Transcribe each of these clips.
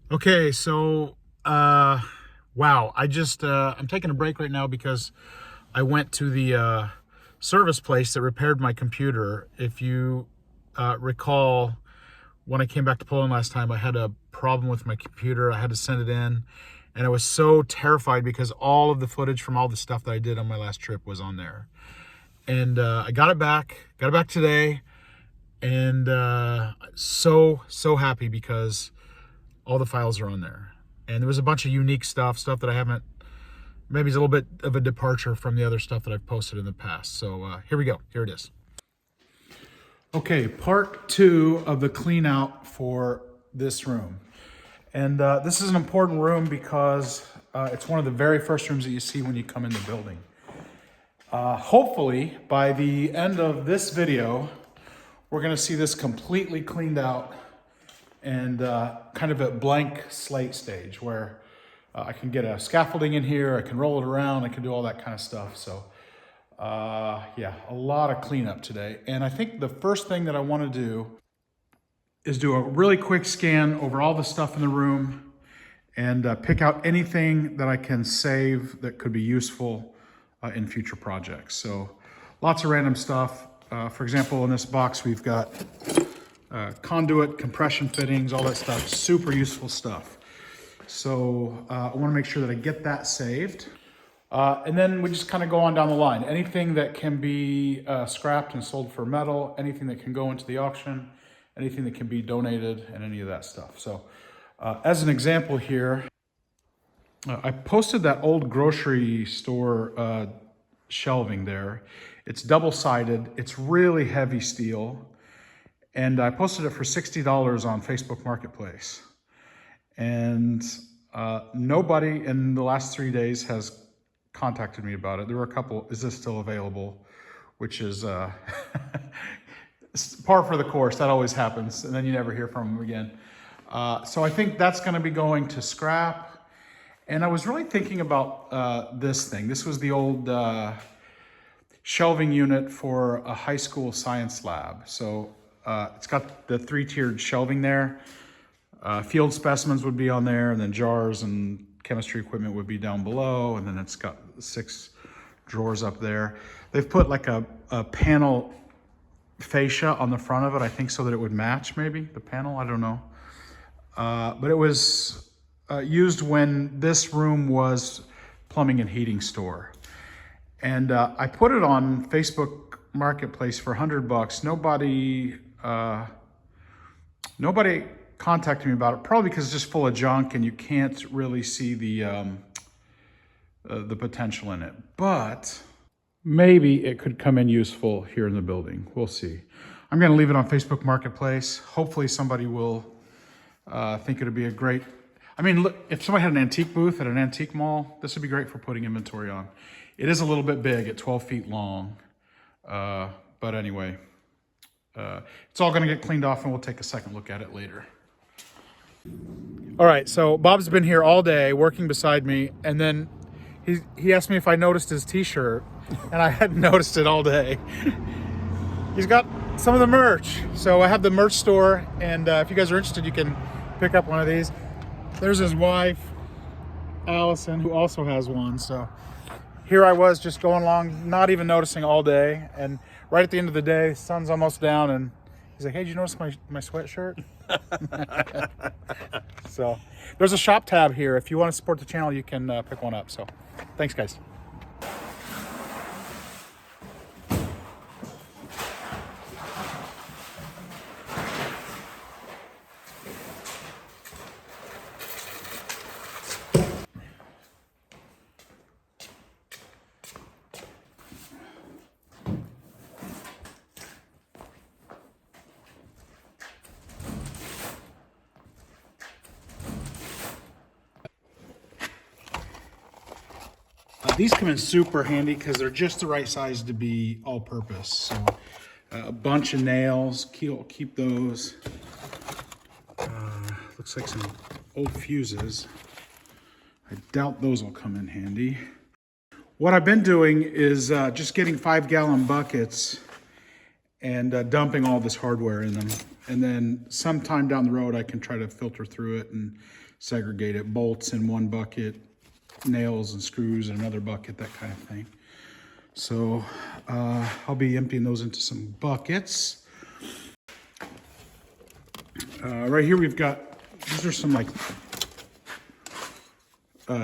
Okay, so wow, I'm taking a break right now because I went to the service place that repaired my computer. If you recall, when I came back to Poland last time, I had a problem with my computer. I had to send it in, and I was so terrified because all of the footage from all the stuff that I did on my last trip was on there. And I got it back today, and so happy because all the files are on there. And there was a bunch of unique stuff that I haven't, maybe it's a little bit of a departure from the other stuff that I've posted in the past. So here we go, here it is. Okay, part 2 of the clean out for this room. And this is an important room because it's one of the very first rooms that you see when you come in the building. Hopefully, by the end of this video, we're gonna see this completely cleaned out and kind of a blank slate stage where I can get a scaffolding in here, I can roll it around, I can do all that kind of stuff. So yeah, a lot of cleanup today. And I think the first thing that I want to do is do a really quick scan over all the stuff in the room and pick out anything that I can save that could be useful in future projects. So lots of random stuff. For example, in this box, we've got conduit, compression fittings, all that stuff, super useful stuff. So I want to make sure that I get that saved. And then we just kind of go on down the line. Anything that can be scrapped and sold for metal, anything that can go into the auction, anything that can be donated, and any of that stuff. So as an example here, I posted that old grocery store shelving there. It's double-sided, it's really heavy steel. And I posted it for $60 on Facebook Marketplace. And nobody in the last 3 days has contacted me about it. There were a couple, is this still available? Which is par for the course, that always happens. And then you never hear from them again. So I think that's gonna be going to scrap. And I was really thinking about this thing. This was the old shelving unit for a high school science lab. So it's got the 3-tiered shelving there. Field specimens would be on there, and then jars and chemistry equipment would be down below, and then it's got 6 drawers up there. They've put like a panel fascia on the front of it, I think, so that it would match maybe the panel, I don't know. But it was used when this room was plumbing and heating store. And I put it on Facebook Marketplace for $100. Nobody contacted me about it, probably because it's just full of junk and you can't really see the potential in it. But maybe it could come in useful here in the building. We'll see. I'm going to leave it on Facebook Marketplace. Hopefully somebody will think it would be a great... I mean, look, if somebody had an antique booth at an antique mall, this would be great for putting inventory on. It is a little bit big at 12 feet long. But anyway, it's all going to get cleaned off and we'll take a second look at it later. All right, so Bob's been here all day working beside me, and then he asked me if I noticed his t-shirt, and I hadn't noticed it all day. He's got some of the merch. So I have the merch store, and if you guys are interested, you can pick up one of these. There's his wife, Allison, who also has one. So here I was just going along, not even noticing all day, and right at the end of the day, the sun's almost down, and he's like, hey, did you notice my sweatshirt? So there's a shop tab here. If you want to support the channel, you can pick one up. So thanks, guys. These come in super handy because they're just the right size to be all-purpose. So a bunch of nails, keep those. Looks like some old fuses. I doubt those will come in handy. What I've been doing is just getting 5-gallon buckets and dumping all this hardware in them. And then sometime down the road, I can try to filter through it and segregate it. Bolts in one bucket, nails and screws in another bucket, that kind of thing. So I'll be emptying those into some buckets. Right here we've got, these are some like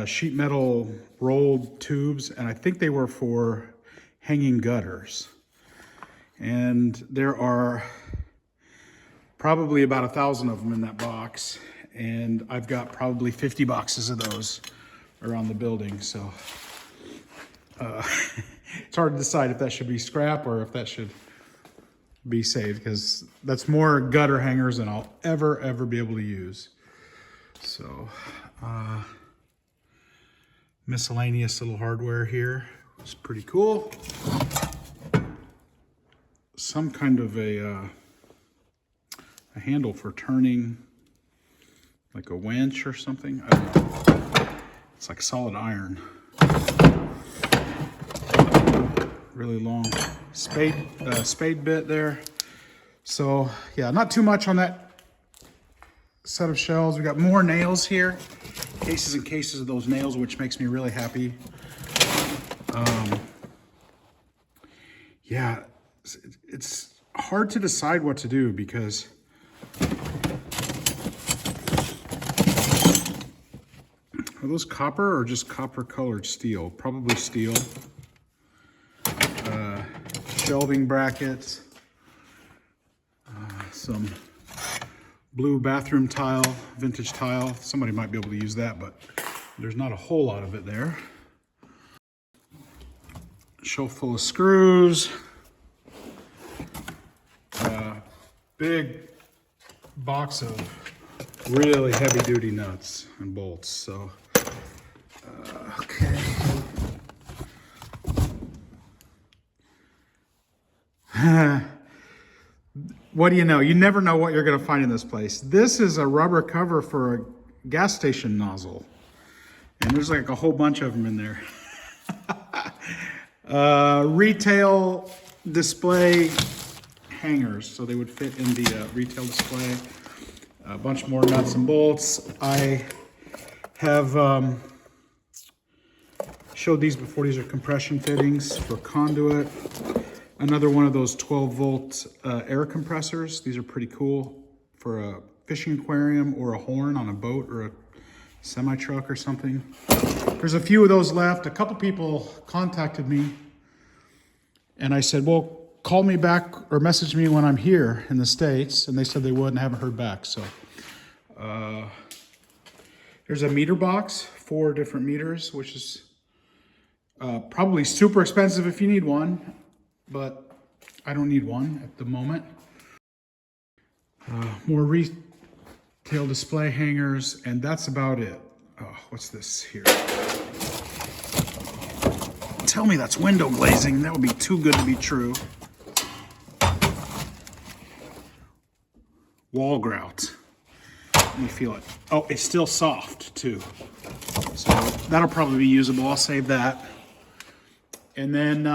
sheet metal rolled tubes, and I think they were for hanging gutters. And there are probably about 1,000 of them in that box, and I've got probably 50 boxes of those around the building. So it's hard to decide if that should be scrap or if that should be saved, because that's more gutter hangers than I'll ever be able to use. So miscellaneous little hardware here. It's pretty cool. Some kind of a handle for turning, like a winch or something. I don't know. It's like solid iron. Really long spade bit there. So yeah, not too much on that set of shelves. We got more nails here, cases and cases of those nails, which makes me really happy. Yeah, it's hard to decide what to do because are those copper or just copper colored steel? Probably steel. Shelving brackets, some blue bathroom tile, vintage tile. Somebody might be able to use that, but there's not a whole lot of it there. Shelf full of screws. Big box of really heavy duty nuts and bolts. So, okay. What do you know? You never know what you're going to find in this place. This is a rubber cover for a gas station nozzle. And there's like a whole bunch of them in there. Retail display hangers, so they would fit in the retail display. A bunch more nuts and bolts. I have showed these before. These are compression fittings for conduit. Another one of those 12-volt air compressors. These are pretty cool for a fishing aquarium or a horn on a boat or a semi-truck or something. There's a few of those left. A couple people contacted me and I said, well, call me back or message me when I'm here in the States. And they said they would and haven't heard back. So there's a meter box, 4 different meters, which is probably super expensive if you need one, but I don't need one at the moment. More retail display hangers, and that's about it. Oh, what's this here? Tell me that's window glazing. That would be too good to be true. Wall grout. Let me feel it. Oh, it's still soft too. So that'll probably be usable. I'll save that. And then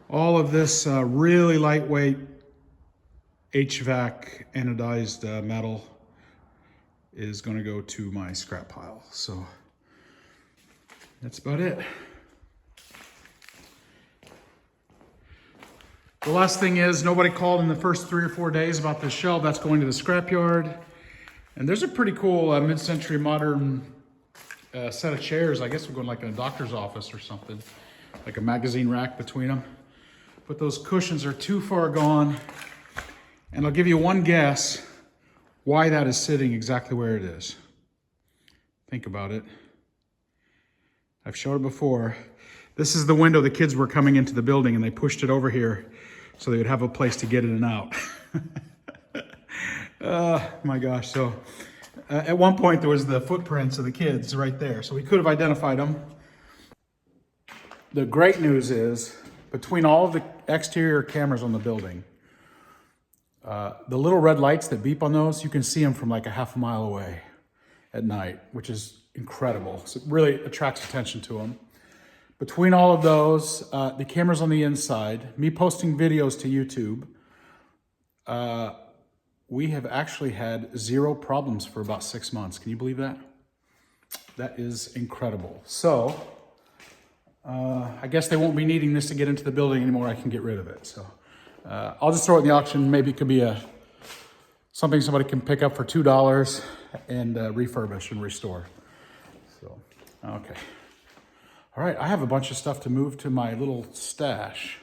all of this really lightweight HVAC anodized metal is going to go to my scrap pile. So that's about it. The last thing is, nobody called in the first 3 or 4 days about this shelf. That's going to the scrapyard. And there's a pretty cool mid-century modern set of chairs. I guess we're going like in a doctor's office or something. Like a magazine rack between them. But those cushions are too far gone. And I'll give you one guess why that is sitting exactly where it is. Think about it. I've showed it before. This is the window the kids were coming into the building, and they pushed it over here so they would have a place to get in and out. My gosh. So at one point there was the footprints of the kids right there. So we could have identified them. The great news is, between all of the exterior cameras on the building, the little red lights that beep on those, you can see them from like a half a mile away at night, which is incredible. So it really attracts attention to them. Between all of those, the cameras on the inside, me posting videos to YouTube, We have actually had 0 problems for about 6 months. Can you believe that? That is incredible. So, I guess they won't be needing this to get into the building anymore. I can get rid of it. So, I'll just throw it in the auction. Maybe it could be something somebody can pick up for $2 and refurbish and restore. So, okay. All right, I have a bunch of stuff to move to my little stash.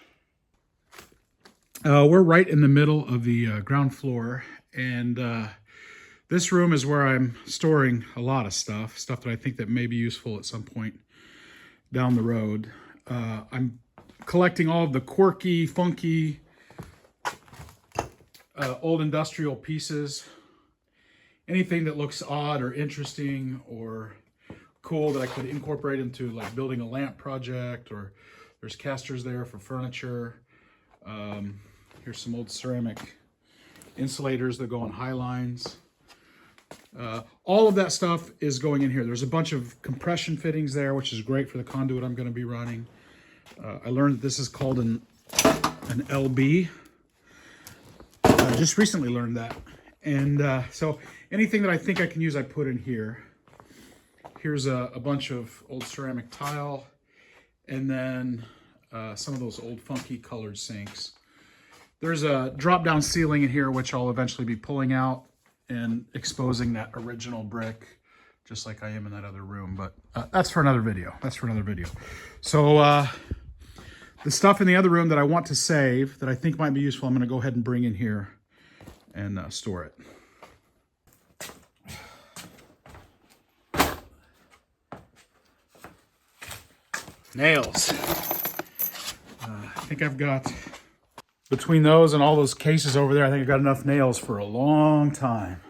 We're right in the middle of the ground floor, and this room is where I'm storing a lot of stuff that I think that may be useful at some point down the road. I'm collecting all of the quirky, funky, old industrial pieces. Anything that looks odd or interesting or cool that I could incorporate into like building a lamp project, or there's casters there for furniture. Here's some old ceramic insulators that go on high lines. All of that stuff is going in here. There's a bunch of compression fittings there, which is great for the conduit I'm going to be running. I learned that this is called an LB. I just recently learned that. And so anything that I think I can use, I put in here. Here's a bunch of old ceramic tile, and then some of those old funky colored sinks. There's a drop-down ceiling in here, which I'll eventually be pulling out and exposing that original brick, just like I am in that other room. But that's for another video. So the stuff in the other room that I want to save, that I think might be useful, I'm going to go ahead and bring in here and store it. Nails. I think I've got, between those and all those cases over there, I think I've got enough nails for a long time.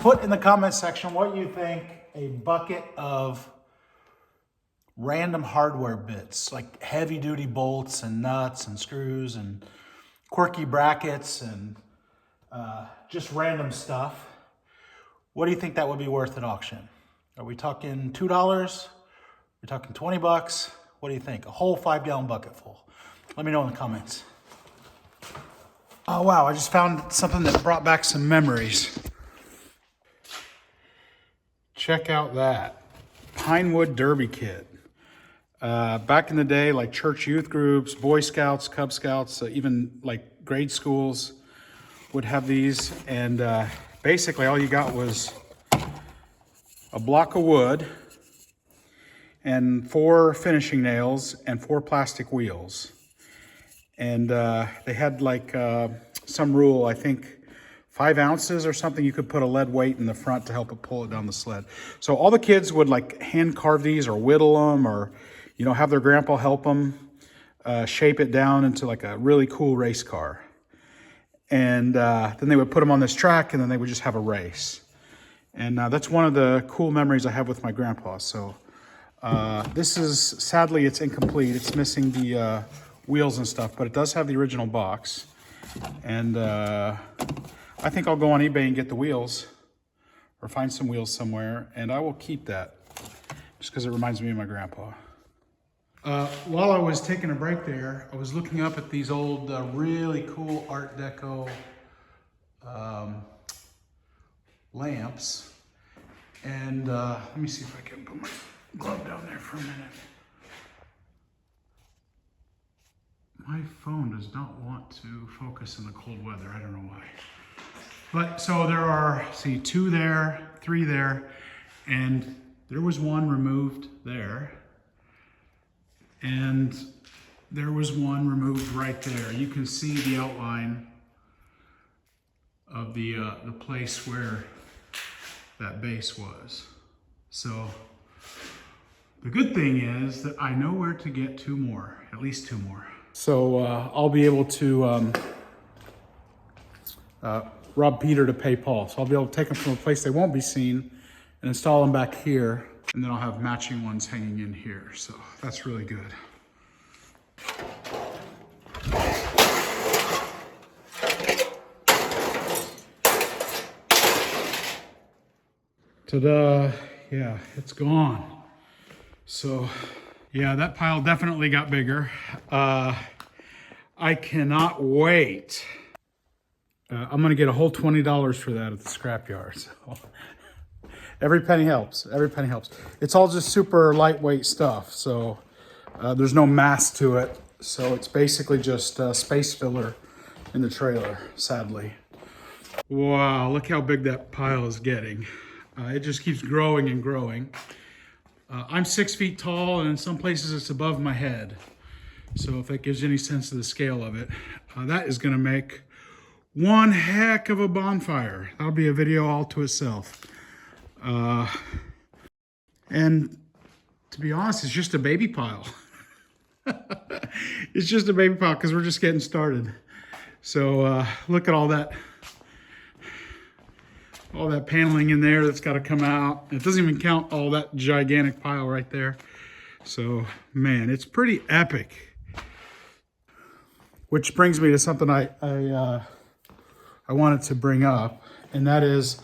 Put in the comment section what you think a bucket of random hardware bits, like heavy duty bolts and nuts and screws and quirky brackets and just random stuff. What do you think that would be worth at auction? Are we talking $2? Are we talking 20 bucks? What do you think? A whole 5-gallon bucket full. Let me know in the comments. Oh wow, I just found something that brought back some memories. Check out that Pinewood Derby kit. Back in the day, like church youth groups, Boy Scouts, Cub Scouts, even like grade schools would have these. And basically all you got was a block of wood and 4 finishing nails and 4 plastic wheels. And they had like some rule, I think 5 ounces or something, you could put a lead weight in the front to help it pull it down the sled. So all the kids would like hand carve these or whittle them, or, you know, have their grandpa help them shape it down into like a really cool race car. And then they would put them on this track, and then they would just have a race. And that's one of the cool memories I have with my grandpa. So this is, sadly, it's incomplete. It's missing the wheels and stuff, but it does have the original box. And I think I'll go on eBay and get the wheels, or find some wheels somewhere, and I will keep that just because it reminds me of my grandpa. While I was taking a break there, I was looking up at these old, really cool Art Deco lamps. And let me see if I can put my glove down there for a minute. My phone does not want to focus in the cold weather. I don't know why. But so there are, see, 2 there, 3 there, and there was one removed there. And there was one removed right there. You can see the outline of the place where that base was. So The good thing is that I know where to get 2 more, at least 2 more. So I'll be able to rob Peter to pay Paul. So I'll be able to take them from a place they won't be seen and install them back here. And then I'll have matching ones hanging in here. So that's really good. Ta-da, yeah, it's gone. So yeah, that pile definitely got bigger. I cannot wait. I'm gonna get a whole $20 for that at the scrapyard. So every penny helps, every penny helps. It's all just super lightweight stuff. So there's no mass to it. So it's basically just space filler in the trailer, sadly. Wow, look how big that pile is getting. It just keeps growing and growing. I'm 6 feet tall, and in some places it's above my head. So if that gives you any sense of the scale of it, that is gonna make one heck of a bonfire. That'll be a video all to itself. And to be honest, it's just a baby pile. It's just a baby pile because we're just getting started. So look at all that paneling in there that's got to come out. It doesn't even count all that gigantic pile right there. So man, it's pretty epic. Which brings me to something I wanted to bring up, and that is,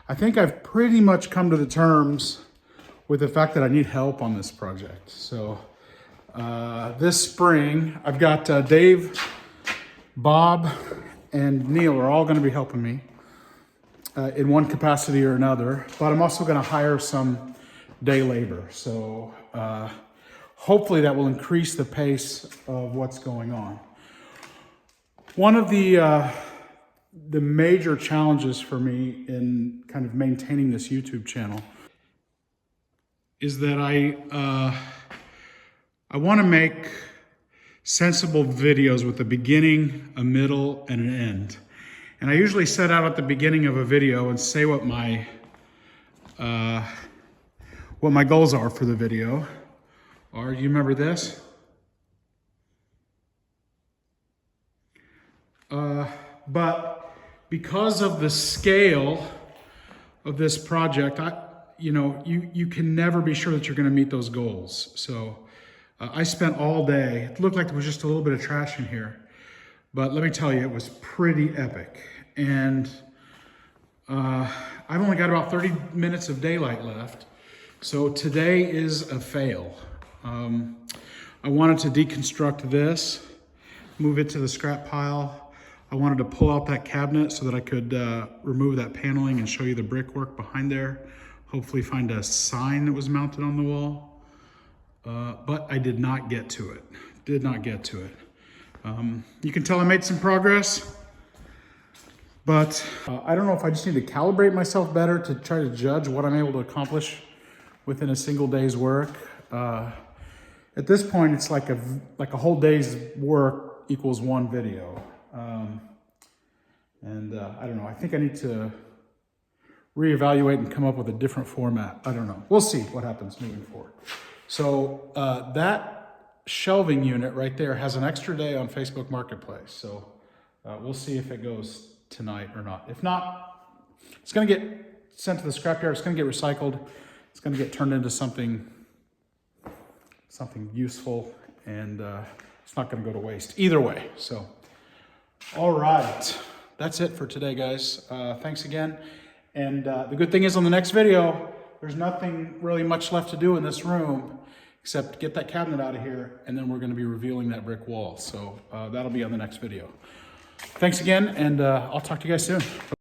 I think I've pretty much come to the terms with the fact that I need help on this project. So this spring, I've got Dave, Bob, and Neil are all going to be helping me in one capacity or another, but I'm also going to hire some day labor. So hopefully that will increase the pace of what's going on. One of the major challenges for me in kind of maintaining this YouTube channel is that I want to make sensible videos with a beginning, a middle, and an end. And I usually set out at the beginning of a video and say what my goals are for the video. Or you remember this? But because of the scale of this project, you can never be sure that you're going to meet those goals. So I spent all day. It looked like there was just a little bit of trash in here, but let me tell you, it was pretty epic. And I've only got about 30 minutes of daylight left, so today is a fail. I wanted to deconstruct this, move it to the scrap pile. I wanted to pull out that cabinet so that I could remove that paneling and show you the brickwork behind there. Hopefully find a sign that was mounted on the wall. But I did not get to it. Did not get to it. You can tell I made some progress, but I don't know if I just need to calibrate myself better to try to judge what I'm able to accomplish within a single day's work. At this point, it's like a whole day's work equals one video. I don't know, I think I need to reevaluate and come up with a different format. I don't know. We'll see what happens moving forward. So that shelving unit right there has an extra day on Facebook Marketplace. So we'll see if it goes tonight or not. If not, it's going to get sent to the scrapyard. It's going to get recycled. It's going to get turned into something useful, and it's not going to go to waste either way. So, all right, that's it for today, guys. Thanks again. And the good thing is, on the next video, there's nothing really much left to do in this room except get that cabinet out of here, and then we're going to be revealing that brick wall. So that'll be on the next video. Thanks again, and I'll talk to you guys soon.